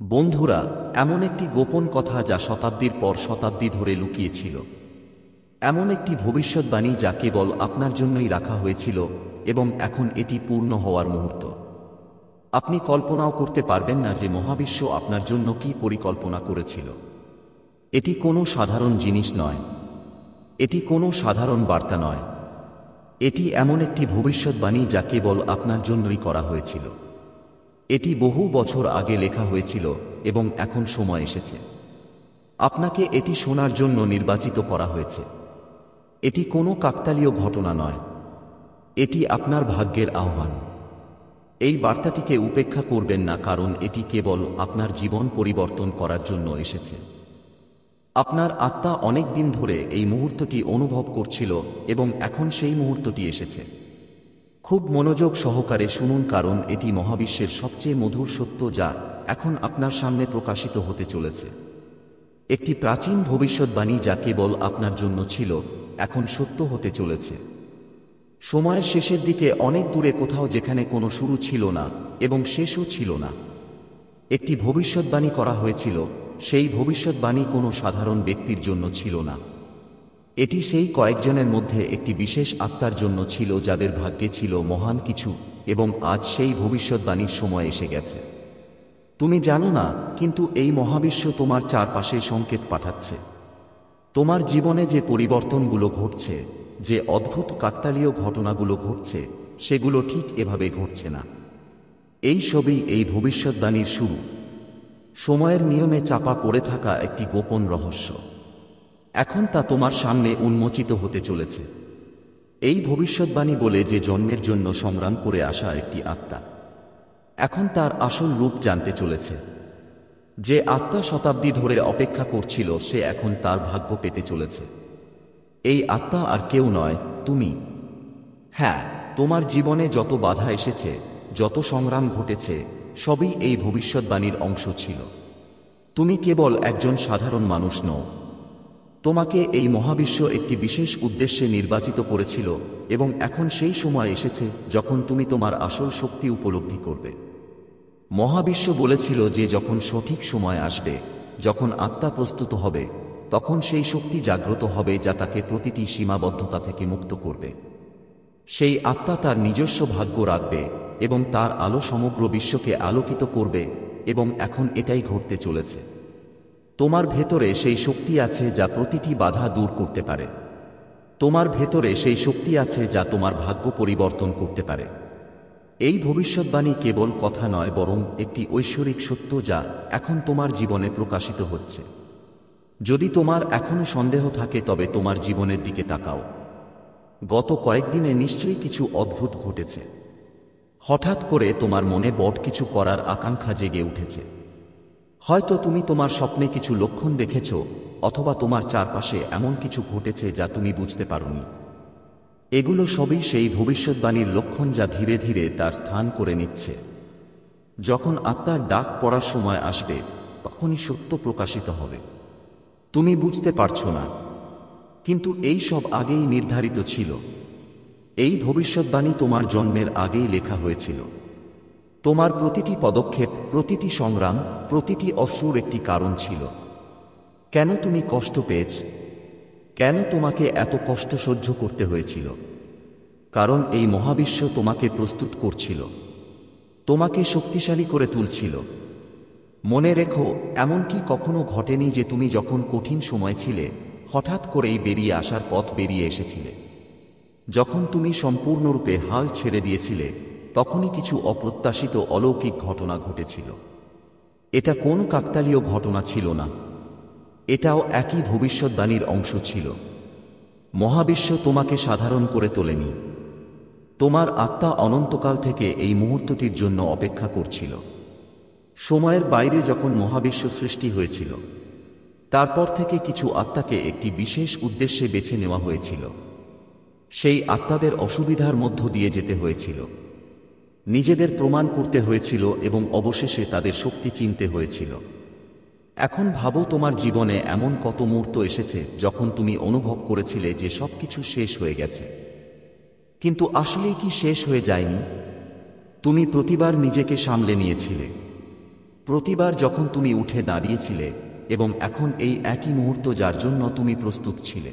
বন্ধুরা, এমন একটি গোপন কথা যা শতাব্দীর পর শতাব্দী ধরে লুকিয়ে ছিল। এমন একটি ভবিষ্যৎবাণী যা কেবল আপনার জন্যই রাখা হয়েছিল এবং এখন এটি পূর্ণ হওয়ার মুহূর্ত। আপনি কল্পনাও করতে পারবেন না যে মহাবিশ্ব আপনার জন্য কী পরিকল্পনা করেছিল। এটি কোনো সাধারণ জিনিস নয়, এটি কোনো সাধারণ বার্তা নয়। এটি এমন একটি ভবিষ্যৎবাণী যা কেবল আপনার জন্যই করা হয়েছিল। এটি বহু বছর আগে লেখা হয়েছিল এবং এখন সময় এসেছে। আপনাকে এটি শোনার জন্য নির্বাচিত করা হয়েছে। এটি কোনো কাকতালীয় ঘটনা নয়, এটি আপনার ভাগ্যের আহ্বান। এই বার্তাটিকে উপেক্ষা করবেন না, কারণ এটি কেবল আপনার জীবন পরিবর্তন করার জন্য এসেছে। আপনার আত্মা অনেক দিন ধরে এই মুহূর্তটি অনুভব করছিল এবং এখন সেই মুহূর্তটি এসেছে। খুব মনোযোগ সহকারে শুনুন, কারণ এটি মহাবিশ্বের সবচেয়ে মধুর সত্য যা এখন আপনার সামনে প্রকাশিত হতে চলেছে। একটি প্রাচীন ভবিষ্যৎবাণী যা কেবল আপনার জন্য ছিল, এখন সত্য হতে চলেছে। সময়ের শেষের দিকে, অনেক দূরে কোথাও, যেখানে কোনো শুরু ছিল না এবং শেষও ছিল না, একটি ভবিষ্যৎবাণী করা হয়েছিল। সেই ভবিষ্যৎবাণী কোনো সাধারণ ব্যক্তির জন্য ছিল না। এটি সেই কয়েকজনের মধ্যে একটি বিশেষ আত্মার জন্য ছিল যাদের ভাগ্যে ছিল মহান কিছু, এবং আজ সেই ভবিষ্যৎবাণীর সময় এসে গেছে। তুমি জানো না, কিন্তু এই মহাবিশ্ব তোমার চারপাশে সংকেত পাঠাচ্ছে। তোমার জীবনে যে পরিবর্তনগুলো ঘটছে, যে অদ্ভুত কাকতালীয় ঘটনাগুলো ঘটছে, সেগুলো ঠিক এভাবে ঘটছে না। এই সবই এই ভবিষ্যৎবাণীর শুরু, সময়ের নিয়মে চাপা পড়ে থাকা একটি গোপন রহস্য। এখন তা তোমার সামনে উন্মোচিত হতে চলেছে। এই ভবিষ্যৎবাণী বলে যে জন্মের জন্য সংগ্রাম করে আসা একটি আত্মা এখন তার আসল রূপ জানতে চলেছে। যে আত্মা শতাব্দী ধরে অপেক্ষা করছিল, সে এখন তার ভাগ্য পেতে চলেছে। এই আত্মা আর কেউ নয়, তুমি। হ্যাঁ, তোমার জীবনে যত বাধা এসেছে, যত সংগ্রাম ঘটেছে, সবই এই ভবিষ্যৎবাণীর অংশ ছিল। তুমি কেবল একজন সাধারণ মানুষ নও। তোমাকে এই মহাবিশ্ব একটি বিশেষ উদ্দেশ্যে নির্বাচিত করেছিল, এবং এখন সেই সময় এসেছে যখন তুমি তোমার আসল শক্তি উপলব্ধি করবে। মহাবিশ্ব বলেছিল যে যখন সঠিক সময় আসবে, যখন আত্মা প্রস্তুত হবে, তখন সেই শক্তি জাগ্রত হবে যা তাকে প্রতিটি সীমাবদ্ধতা থেকে মুক্ত করবে। সেই আত্মা তার নিজস্ব ভাগ্য রাখবে এবং তার আলো সমগ্র বিশ্বকে আলোকিত করবে, এবং এখন এটাই ঘটতে চলেছে। তোমার ভেতরে সেই শক্তি আছে যা প্রতিটি বাধা দূর করতে পারে। তোমার ভেতরে সেই শক্তি আছে যা তোমার ভাগ্য পরিবর্তন করতে পারে। এই ভবিষ্যৎবাণী কেবল কথা নয়, বরং একটি ঐশ্বরিক সত্য যা এখন তোমার জীবনে প্রকাশিত হচ্ছে। যদি তোমার এখনো সন্দেহ থাকে, তবে তোমার জীবনের দিকে তাকাও। গত কয়েকদিনে নিশ্চয়ই কিছু অদ্ভুত ঘটেছে। হঠাৎ করে তোমার মনে বড় কিছু করার আকাঙ্ক্ষা জেগে উঠেছে। হয়তো তুমি তোমার স্বপ্নে কিছু লক্ষণ দেখেছ, অথবা তোমার চারপাশে এমন কিছু ঘটেছে যা তুমি বুঝতে পারোনি। এগুলো সবই সেই ভবিষ্যৎবাণীর লক্ষণ যা ধীরে ধীরে তার স্থান করে নিচ্ছে। যখন আত্মার ডাক পড়ার সময় আসবে, তখনই সত্য প্রকাশিত হবে। তুমি বুঝতে পারছো না, কিন্তু এই সব আগেই নির্ধারিত ছিল। এই ভবিষ্যৎবাণী তোমার জন্মের আগেই লেখা হয়েছিল। তোমার প্রতিটি পদক্ষেপ, প্রতিটি সংগ্রাম, প্রতিটি অশ্রুর একটি কারণ ছিল। কেন তুমি কষ্ট পেয়েছ? কেন তোমাকে এত কষ্ট সহ্য করতে হয়েছিল? কারণ এই মহাবিশ্ব তোমাকে প্রস্তুত করছিল, তোমাকে শক্তিশালী করে তুলছিল। মনে রেখো, এমনকি কখনো ঘটেনি যে তুমি যখন কঠিন সময় ছিলে, হঠাৎ করেই বেরিয়ে আসার পথ বেরিয়ে এসেছিলে। যখন তুমি সম্পূর্ণরূপে হাল ছেড়ে দিয়েছিলে, তখনই কিছু অপ্রত্যাশিত অলৌকিক ঘটনা ঘটেছিল। এটা কোনো কাকতালীয় ঘটনা ছিল না, এটাও একই ভবিষ্যৎবাণীর অংশ ছিল। মহাবিশ্ব তোমাকে সাধারণ করে তোলেনি। তোমার আত্মা অনন্তকাল থেকে এই মুহূর্তটির জন্য অপেক্ষা করছিল। সময়ের বাইরে যখন মহাবিশ্ব সৃষ্টি হয়েছিল, তারপর থেকে কিছু আত্মাকে একটি বিশেষ উদ্দেশ্যে বেছে নেওয়া হয়েছিল। সেই আত্মাদের অসুবিধার মধ্য দিয়ে যেতে হয়েছিল, নিজেদের প্রমাণ করতে হয়েছিল, এবং অবশেষে তাদের শক্তি চিনতে হয়েছিল। এখন ভাবো, তোমার জীবনে এমন কত মুহূর্ত এসেছে যখন তুমি অনুভব করেছিলে যে সবকিছু শেষ হয়ে গেছে, কিন্তু আসলেই কি শেষ হয়ে যায়নি? তুমি প্রতিবার নিজেকে সামলে নিয়েছিলে, প্রতিবার যখন তুমি উঠে দাঁড়িয়েছিলে এবং এখন এই একই মুহূর্ত যার জন্য তুমি প্রস্তুত ছিলে।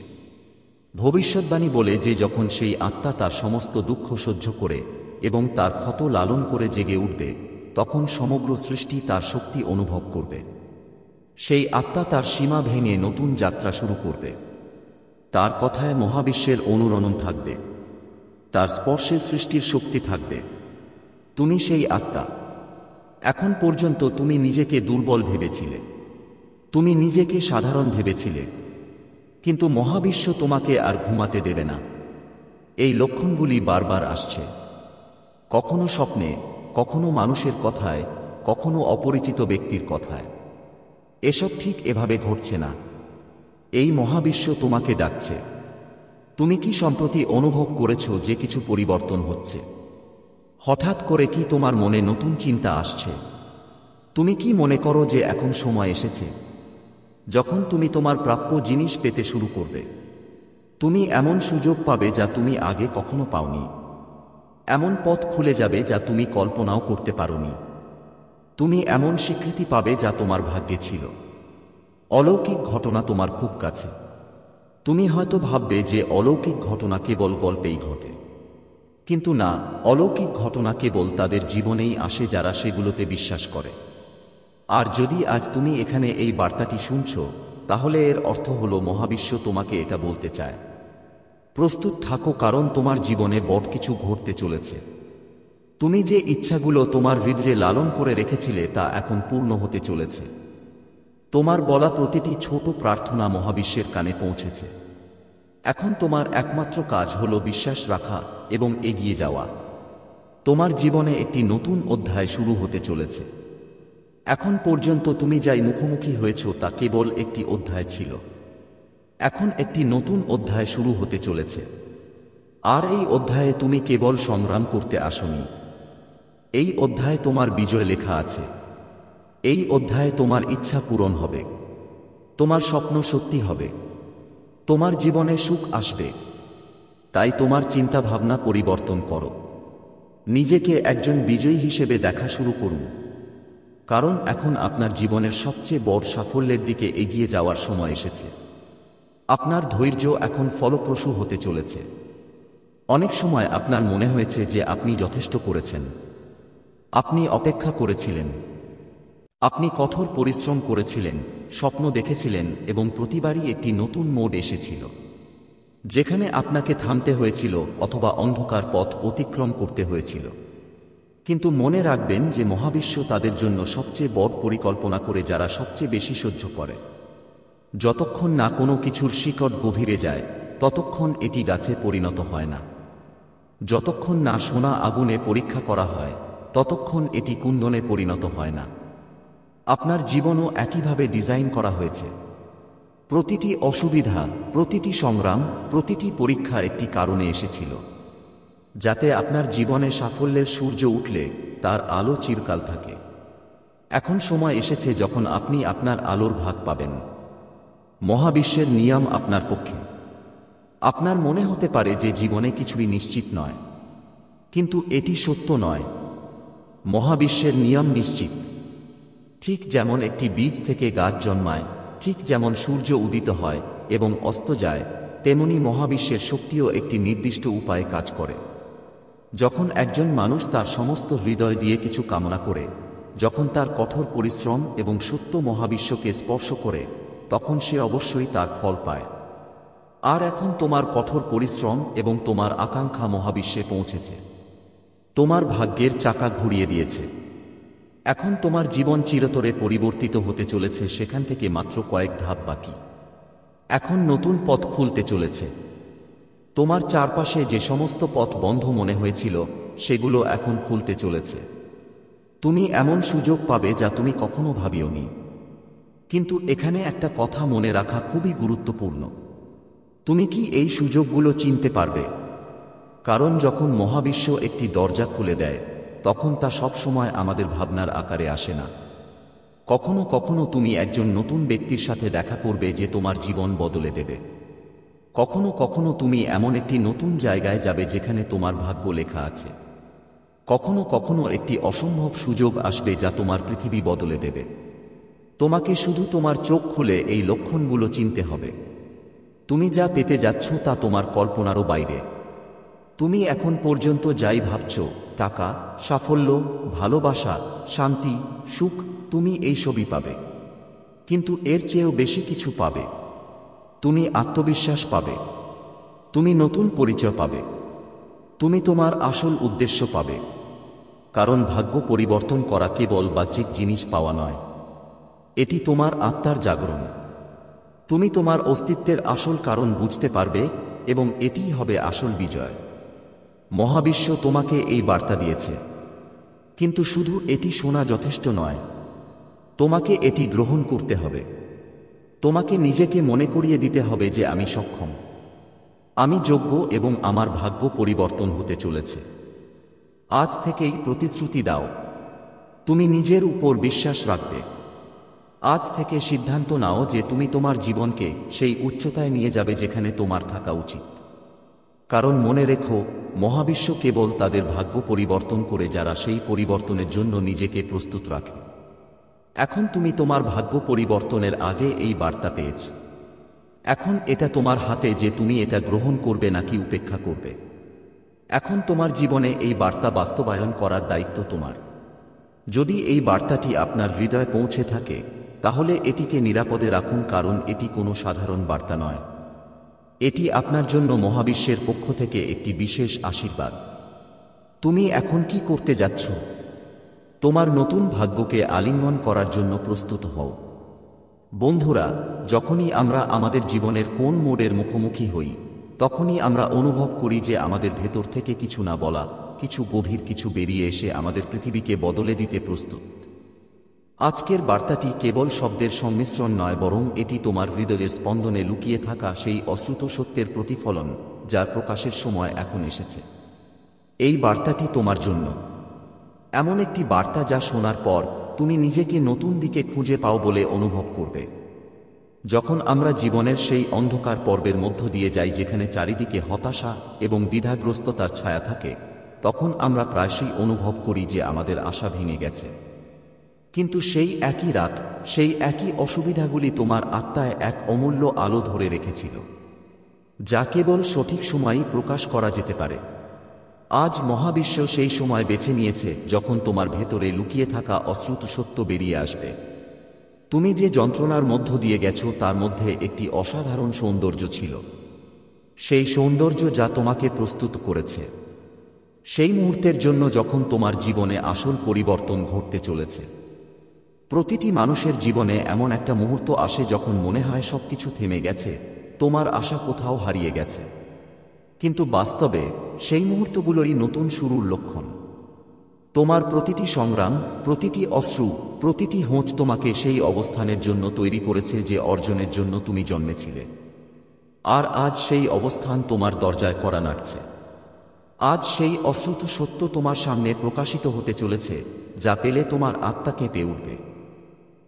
ভবিষ্যৎবাণী বলে যে যখন সেই আত্মা তার সমস্ত দুঃখ সহ্য করে এবং তার ক্ষত লালন করে জেগে উঠবে, তখন সমগ্র সৃষ্টি তার শক্তি অনুভব করবে। সেই আত্মা তার সীমা ভেঙে নতুন যাত্রা শুরু করবে। তার কথায় মহাবিশ্বের অনুরণন থাকবে, তার স্পর্শে সৃষ্টির শক্তি থাকবে। তুমি সেই আত্মা। এখন পর্যন্ত তুমি নিজেকে দুর্বল ভেবেছিলে, তুমি নিজেকে সাধারণ ভেবেছিলে, কিন্তু মহাবিশ্ব তোমাকে আর ঘুমাতে দেবে না। এই লক্ষণগুলি বারবার আসছে, কখনো স্বপ্নে, কখনো মানুষের কথায়, কখনো অপরিচিত ব্যক্তির কথায়। এসব ঠিক এভাবে ঘটছে না। এই মহাবিশ্ব তোমাকে ডাকছে। তুমি কি সম্প্রতি অনুভব করেছো যে কিছু পরিবর্তন হচ্ছে? হঠাৎ করে কি তোমার মনে নতুন চিন্তা আসছে? তুমি কি মনে করো যে এখন সময় এসেছে যখন তুমি তোমার প্রাপ্য জিনিস পেতে শুরু করবে? তুমি এমন সুযোগ পাবে যা তুমি আগে কখনো পাওনি। এমন পথ খুলে যাবে যা তুমি কল্পনাও করতে পারোনি। তুমি এমন স্বীকৃতি পাবে যা তোমার ভাগ্যে ছিল। অলৌকিক ঘটনা তোমার খুব কাছে। তুমি হয়তো ভাববে যে অলৌকিক ঘটনা কেবল গল্পেই ঘটে, কিন্তু না, অলৌকিক ঘটনা কেবল তাদের জীবনেই আসে যারা সেগুলোতে বিশ্বাস করে। আর যদি আজ তুমি এখানে এই বার্তাটি শুনছ, তাহলে এর অর্থ হলো মহাবিশ্ব তোমাকে এটা বলতে চায়, প্রস্তুত থাকো, কারণ তোমার জীবনে বড় কিছু ঘটতে চলেছে। তুমি যে ইচ্ছাগুলো তোমার হৃদয়ে লালন করে রেখেছিলে তা এখন পূর্ণ হতে চলেছে। তোমার বলা প্রতিটি ছোট প্রার্থনা মহাবিশ্বের কানে পৌঁছেছে। এখন তোমার একমাত্র কাজ হলো বিশ্বাস রাখা এবং এগিয়ে যাওয়া। তোমার জীবনে একটি নতুন অধ্যায় শুরু হতে চলেছে। এখন পর্যন্ত তুমি যাই মুখোমুখি হয়েছ তা কেবল একটি অধ্যায় ছিল। এখন একটি নতুন অধ্যায় শুরু হতে চলেছে। আর এই অধ্যায়ে তুমি কেবল সংগ্রাম করতে আসনি। এই অধ্যায়ে তোমার বিজয় লেখা আছে। এই অধ্যায়ে তোমার ইচ্ছা পূরণ হবে, তোমার স্বপ্ন সত্যি হবে, তোমার জীবনে সুখ আসবে। তাই তোমার চিন্তা ভাবনা পরিবর্তন করো। নিজেকে একজন বিজয়ী হিসেবে দেখা শুরু করুন, কারণ এখন আপনার জীবনের সবচেয়ে বড় সাফল্যের দিকে এগিয়ে যাওয়ার সময় এসেছে। আপনার ধৈর্য এখন ফলপ্রসূ হতে চলেছে। অনেক সময় আপনার মনে হয়েছে যে আপনি যথেষ্ট করেছেন। আপনি অপেক্ষা করেছিলেন, আপনি কঠোর পরিশ্রম করেছিলেন, স্বপ্ন দেখেছিলেন এবং প্রতিবারই একটি নতুন মোড় এসেছিল যেখানে আপনাকে থামতে হয়েছিল অথবা অন্ধকার পথ অতিক্রম করতে হয়েছিল। কিন্তু মনে রাখবেন যে মহাবিশ্ব তাদের জন্য সবচেয়ে বড় পরিকল্পনা করে যারা সবচেয়ে বেশি সহ্য করে। যতক্ষণ না কোনো কিছুর শিকড় গভীরে যায়, ততক্ষণ এটি গাছে পরিণত হয় না। যতক্ষণ না সোনা আগুনে পরীক্ষা করা হয়, ততক্ষণ এটি কুন্দনে পরিণত হয় না। আপনার জীবনও একইভাবে ডিজাইন করা হয়েছে। প্রতিটি অসুবিধা, প্রতিটি সংগ্রাম, প্রতিটি পরীক্ষা একটি কারণে এসেছিল, যাতে আপনার জীবনে সাফল্যের সূর্য উঠলে তার আলো চিরকাল থাকে। এখন সময় এসেছে যখন আপনি আপনার আলোর ভাগ পাবেন। মহাবিশ্বের নিয়ম আপনার পক্ষে। আপনার মনে হতে পারে যে জীবনে কিছুই নিশ্চিত নয়, কিন্তু এটি সত্য নয়। মহাবিশ্বের নিয়ম নিশ্চিত। ঠিক যেমন একটি বীজ থেকে গাছ জন্মায়, ঠিক যেমন সূর্য উদিত হয় এবং অস্ত যায়, তেমনি মহাবিশ্বের শক্তিও একটি নির্দিষ্ট উপায়ে কাজ করে। যখন একজন মানুষ তার সমস্ত হৃদয় দিয়ে কিছু কামনা করে, যখন তার কঠোর পরিশ্রম এবং সত্য মহাবিশ্বকে স্পর্শ করে, তখন সে অবশ্যই তার ফল পায়। আর এখন তোমার কঠোর পরিশ্রম এবং তোমার আকাঙ্ক্ষা মহাবিশ্বে পৌঁছেছে। তোমার ভাগ্যের চাকা ঘুরিয়ে দিয়েছে। এখন তোমার জীবন চিরতরে পরিবর্তিত হতে চলেছে, সেখান থেকে মাত্র কয়েক ধাপ বাকি। এখন নতুন পথ খুলতে চলেছে। তোমার চারপাশে যে সমস্ত পথ বন্ধ মনে হয়েছিল, সেগুলো এখন খুলতে চলেছে। তুমি এমন সুযোগ পাবে যা তুমি কখনো ভাবিওনি। কিন্তু এখানে একটা কথা মনে রাখা খুবই গুরুত্বপূর্ণ। তুমি কি এই সুযোগগুলো চিনতে পারবে? কারণ যখন মহাবিশ্ব একটি দরজা খুলে দেয়, তখন তা সবসময় আমাদের ভাবনার আকারে আসে না। কখনো কখনো তুমি একজন নতুন ব্যক্তির সাথে দেখা করবে যে তোমার জীবন বদলে দেবে। কখনো কখনো তুমি এমন একটি নতুন জায়গায় যাবে যেখানে তোমার ভাগ্য লেখা আছে। কখনো কখনো একটি অসম্ভব সুযোগ আসবে যা তোমার পৃথিবী বদলে দেবে। তোমাকে শুধু তোমার চোখ খুলে এই লক্ষণগুলো চিনতে হবে। তুমি যা পেতে যাচ্ছ তা তোমার কল্পনারও বাইরে। তুমি এখন পর্যন্ত যাই ভাবছ, টাকা, সাফল্য, ভালোবাসা, শান্তি, সুখ, তুমি এই সবই পাবে। কিন্তু এর চেয়েও বেশি কিছু পাবে। তুমি আত্মবিশ্বাস পাবে। তুমি নতুন পরিচয় পাবে। তুমি তোমার আসল উদ্দেশ্য পাবে। কারণ ভাগ্য পরিবর্তন করা কেবল বাহ্যিক জিনিস পাওয়া নয়, এটি তোমার আত্মার জাগরণ। তুমি তোমার অস্তিত্বের আসল কারণ বুঝতে পারবে এবং এটিই হবে আসল বিজয়। মহাবিশ্ব তোমাকে এই বার্তা দিয়েছে, কিন্তু শুধু এটি শোনা যথেষ্ট নয়। তোমাকে এটি গ্রহণ করতে হবে। তোমাকে নিজেকে মনে করিয়ে দিতে হবে যে আমি সক্ষম, আমি যোগ্য এবং আমার ভাগ্য পরিবর্তন হতে চলেছে। আজ থেকেই প্রতিশ্রুতি দাও, তুমি নিজের উপর বিশ্বাস রাখবে। আজ থেকে সিদ্ধান্ত নাও যে তুমি তোমার জীবনকে সেই উচ্চতায় নিয়ে যাবে যেখানে তোমার থাকা উচিত। কারণ মনে রেখো, মহাবিশ্ব কেবল তাদের ভাগ্য পরিবর্তন করে যারা সেই পরিবর্তনের জন্য নিজেকে প্রস্তুত রাখে। এখন তুমি তোমার ভাগ্য পরিবর্তনের আগে এই বার্তা পেয়েছ। এখন এটা তোমার হাতে যে তুমি এটা গ্রহণ করবে নাকি উপেক্ষা করবে। এখন তোমার জীবনে এই বার্তা বাস্তবায়ন করার দায়িত্ব তোমার। যদি এই বার্তাটি আপনার হৃদয়ে পৌঁছে থাকে, তাহলে এটিকে নিরাপদে রাখুন, কারণ এটি কোনো সাধারণ বার্তা নয়। এটি আপনার জন্য মহাবিশ্বের পক্ষ থেকে একটি বিশেষ আশীর্বাদ। তুমি এখন কি করতে যাচ্ছ? তোমার নতুন ভাগ্যকে আলিঙ্গন করার জন্য প্রস্তুত হও। বন্ধুরা, যখনই আমরা আমাদের জীবনের কোন মোড়ের মুখোমুখি হই, তখনই আমরা অনুভব করি যে আমাদের ভেতর থেকে কিছু না বলা, কিছু গভীর কিছু বেরিয়ে এসে আমাদের পৃথিবীকে বদলে দিতে প্রস্তুত। আজকের বার্তাটি কেবল শব্দের সংমিশ্রণ নয়, বরং এটি তোমার হৃদয়ের স্পন্দনে লুকিয়ে থাকা সেই অশ্রুত সত্যের প্রতিফলন, যার প্রকাশের সময় এখন এসেছে। এই বার্তাটি তোমার জন্য এমন একটি বার্তা যা শোনার পর তুমি নিজেকে নতুন দিকে খুঁজে পাও বলে অনুভব করবে। যখন আমরা জীবনের সেই অন্ধকার পর্বের মধ্য দিয়ে যাই যেখানে চারিদিকে হতাশা এবং দ্বিধাগ্রস্ততার ছায়া থাকে, তখন আমরা প্রায়শই অনুভব করি যে আমাদের আশা ভেঙে গেছে। কিন্তু সেই একই রাত, সেই একই অসুবিধাগুলি তোমার আত্মায় এক অমূল্য আলো ধরে রেখেছিল, যা কেবল সঠিক সময়েই প্রকাশ করা যেতে পারে। আজ মহাবিশ্ব সেই সময় বেছে নিয়েছে যখন তোমার ভেতরে লুকিয়ে থাকা অশ্রুত সত্য বেরিয়ে আসবে। তুমি যে যন্ত্রণার মধ্য দিয়ে গেছো তার মধ্যে একটি অসাধারণ সৌন্দর্য ছিল, সেই সৌন্দর্য যা তোমাকে প্রস্তুত করেছে সেই মুহূর্তের জন্য যখন তোমার জীবনে আসল পরিবর্তন ঘটতে চলেছে। প্রতিটি মানুষের জীবনে এমন একটা মুহূর্ত আসে যখন মনে হয় সবকিছু থেমে গেছে, তোমার আশা কোথাও হারিয়ে গেছে। কিন্তু বাস্তবে সেই মুহূর্তগুলোই নতুন শুরুর লক্ষণ। তোমার প্রতিটি সংগ্রাম, প্রতিটি অশ্রু, প্রতিটি হোঁচ তোমাকে সেই অবস্থানের জন্য তৈরি করেছে যে অর্জনের জন্য তুমি জন্মেছিলে। আর আজ সেই অবস্থান তোমার দরজায় কড়া নাড়ছে। আজ সেই অশ্রুত সত্য তোমার সামনে প্রকাশিত হতে চলেছে, যা পেলে তোমার আত্মা কেঁপে উঠবে।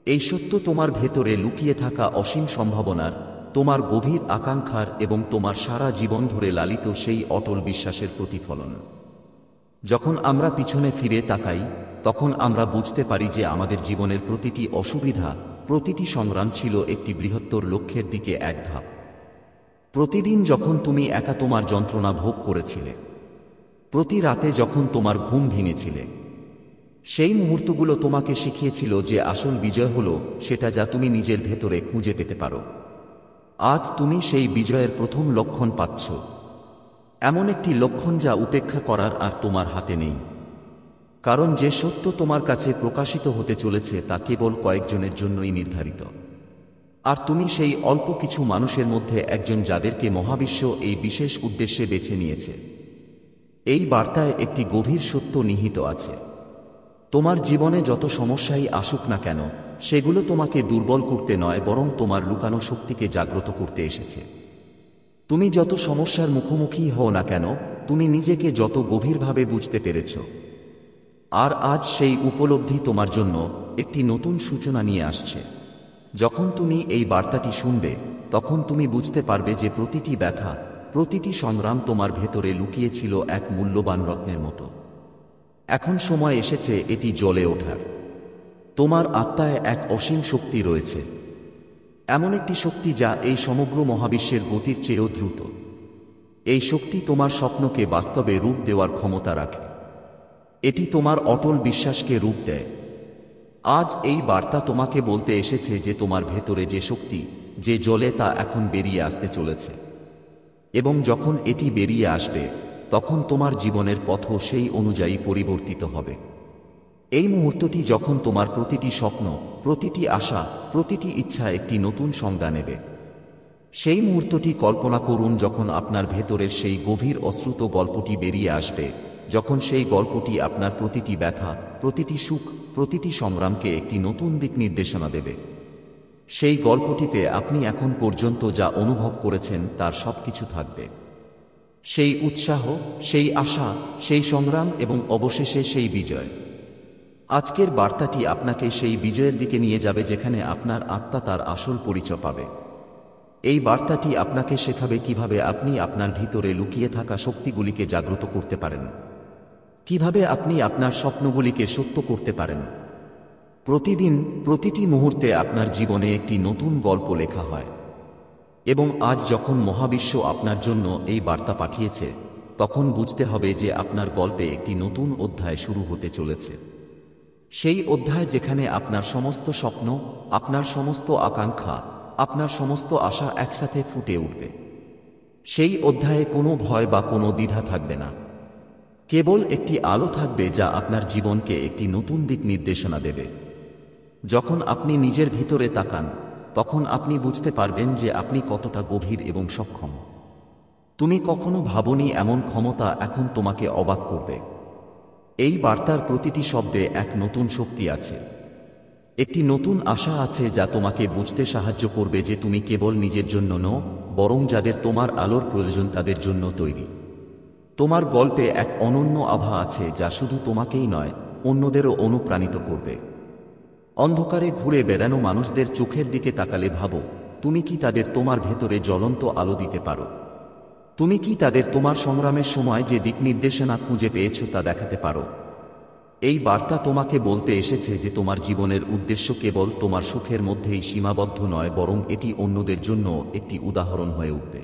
এই সত্য তোমার ভেতরে লুকিয়ে থাকা অসীম সম্ভাবনার, তোমার গভীর আকাঙ্ক্ষার এবং তোমার সারা জীবন ধরে লালিত সেই অটল বিশ্বাসের প্রতিফলন। যখন আমরা পিছনে ফিরে তাকাই, তখন আমরা বুঝতে পারি যে আমাদের জীবনের প্রতিটি অসুবিধা, প্রতিটি সংগ্রাম ছিল একটি বৃহত্তর লক্ষ্যের দিকে এক ধাপ। প্রতিদিন যখন তুমি একা তোমার যন্ত্রণা ভোগ করেছিলে, প্রতি রাতে যখন তোমার ঘুম ভেঙেছিলে, সেই মুহূর্তগুলো তোমাকে শিখিয়েছিল যে আসল বিজয় হলো সেটা যা তুমি নিজের ভেতরে খুঁজে পেতে পারো। আজ তুমি সেই বিজয়ের প্রথম লক্ষণ পাচ্ছ, এমন একটি লক্ষণ যা উপেক্ষা করার আর তোমার হাতে নেই। কারণ যে সত্য তোমার কাছে প্রকাশিত হতে চলেছে তা কেবল কয়েকজনের জন্যই নির্ধারিত। আর তুমি সেই অল্প কিছু মানুষের মধ্যে একজন যাদেরকে মহাবিশ্ব এই বিশেষ উদ্দেশ্যে বেছে নিয়েছে। এই বার্তায় একটি গভীর সত্য নিহিত আছে। তোমার জীবনে যত সমস্যাই আসুক না কেন, সেগুলো তোমাকে দুর্বল করতে নয়, বরং তোমার লুকানো শক্তিকে জাগ্রত করতে এসেছে। তুমি যত সমস্যার মুখোমুখি হও না কেন, তুমি নিজেকে যত গভীরভাবে বুঝতে পেরেছ। আর আজ সেই উপলব্ধি তোমার জন্য একটি নতুন সূচনা নিয়ে আসছে। যখন তুমি এই বার্তাটি শুনবে, তখন তুমি বুঝতে পারবে যে প্রতিটি ব্যথা, প্রতিটি সংগ্রাম তোমার ভেতরে লুকিয়েছিল এক মূল্যবান রত্নের মতো। এখন সময় এসেছে এটি জ্বলে ওঠার। তোমার আত্মায় এক অসীম শক্তি রয়েছে, এমন একটি শক্তি যা এই সমগ্র মহাবিশ্বের গতির চেয়েও দ্রুত। এই শক্তি তোমার স্বপ্নকে বাস্তবে রূপ দেওয়ার ক্ষমতা রাখে। এটি তোমার অটল বিশ্বাসকে রূপ দেয়। আজ এই বার্তা তোমাকে বলতে এসেছে যে তোমার ভেতরে যে শক্তি, যে জ্বলে তা এখন বেরিয়ে আসতে চলেছে। এবং যখন এটি বেরিয়ে আসবে, তখন তোমার জীবনের পথও সেই অনুযায়ী পরিবর্তিত হবে। এই মুহূর্তটি যখন তোমার প্রতিটি স্বপ্ন, প্রতিটি আশা, প্রতিটি ইচ্ছা একটি নতুন সংজ্ঞা নেবে। সেই মুহূর্তটি কল্পনা করুন যখন আপনার ভেতরের সেই গভীর অশ্রুত গল্পটি বেরিয়ে আসবে, যখন সেই গল্পটি আপনার প্রতিটি ব্যথা, প্রতিটি সুখ, প্রতিটি সংগ্রামকে একটি নতুন দিক নির্দেশনা দেবে। সেই গল্পটিতে আপনি এখন পর্যন্ত যা অনুভব করেছেন তার সবকিছু থাকবে। সেই উৎসাহ, সেই আশা, সেই সংগ্রাম এবং অবশেষে সেই বিজয়। আজকের বার্তাটি আপনাকে সেই বিজয়ের দিকে নিয়ে যাবে যেখানে আপনার আত্মা তার আসল পরিচয় পাবে। এই বার্তাটি আপনাকে শেখাবে কিভাবে আপনি আপনার ভিতরে লুকিয়ে থাকা শক্তিগুলিকে জাগ্রত করতে পারেন, কিভাবে আপনি আপনার স্বপ্নগুলিকে সত্য করতে পারেন। প্রতিদিন, প্রতিটি মুহূর্তে আপনার জীবনে একটি নতুন গল্প লেখা হয়। এবং আজ যখন মহাবিশ্ব আপনার জন্য এই বার্তা পাঠিয়েছে, তখন বুঝতে হবে যে আপনার গল্পে একটি নতুন অধ্যায় শুরু হতে চলেছে। সেই অধ্যায় যেখানে আপনার সমস্ত স্বপ্ন, আপনার সমস্ত আকাঙ্ক্ষা, আপনার সমস্ত আশা একসাথে ফুটে উঠবে। সেই অধ্যায়ে কোনো ভয় বা কোনো দ্বিধা থাকবে না। কেবল একটি আলো থাকবে যা আপনার জীবনকে একটি নতুন দিক নির্দেশনা দেবে। যখন আপনি নিজের ভিতরে তাকান, তখন আপনি বুঝতে পারবেন যে আপনি কতটা গভীর এবং সক্ষম। তুমি কখনো ভাবনি এমন ক্ষমতা এখন তোমাকে অবাক করবে। এই বার্তার প্রতিটি শব্দে এক নতুন শক্তি আছে, একটি নতুন আশা আছে যা তোমাকে বুঝতে সাহায্য করবে যে তুমি কেবল নিজের জন্য নও, বরং যাদের তোমার আলোর প্রয়োজন তাদের জন্য তৈরি। তোমার গল্পে এক অনন্য আভা আছে যা শুধু তোমাকেই নয়, অন্যদেরও অনুপ্রাণিত করবে। অন্ধকারে ঘুরে বেড়ানো মানুষদের চোখের দিকে তাকালে ভাবো, তুমি কি তাদের তোমার ভেতরে জ্বলন্ত আলো দিতে পারো? তুমি কি তাদের তোমার সংগ্রামের সময় যে দিক নির্দেশনা খুঁজে পেয়েছ তা দেখাতে পারো? এই বার্তা তোমাকে বলতে এসেছে যে তোমার জীবনের উদ্দেশ্য কেবল তোমার সুখের মধ্যেই সীমাবদ্ধ নয়, বরং এটি অন্যদের জন্য একটি উদাহরণ হয়ে উঠবে।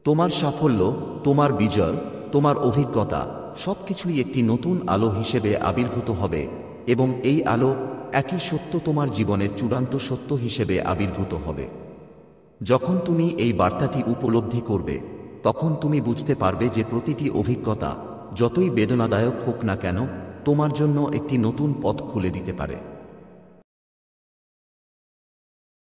তোমার সাফল্য, তোমার বিজয়, তোমার অভিজ্ঞতা সবকিছুই একটি নতুন আলো হিসেবে আবির্ভূত হবে, এবং এই আলো একই সত্য তোমার জীবনের চূড়ান্ত সত্য হিসেবে আবির্ভূত হবে। যখন তুমি এই বার্তাটি উপলব্ধি করবে, তখন তুমি বুঝতে পারবে যে প্রতিটি অভিজ্ঞতা, যতই বেদনাদায়ক হোক না কেন, তোমার জন্য একটি নতুন পথ খুলে দিতে পারে।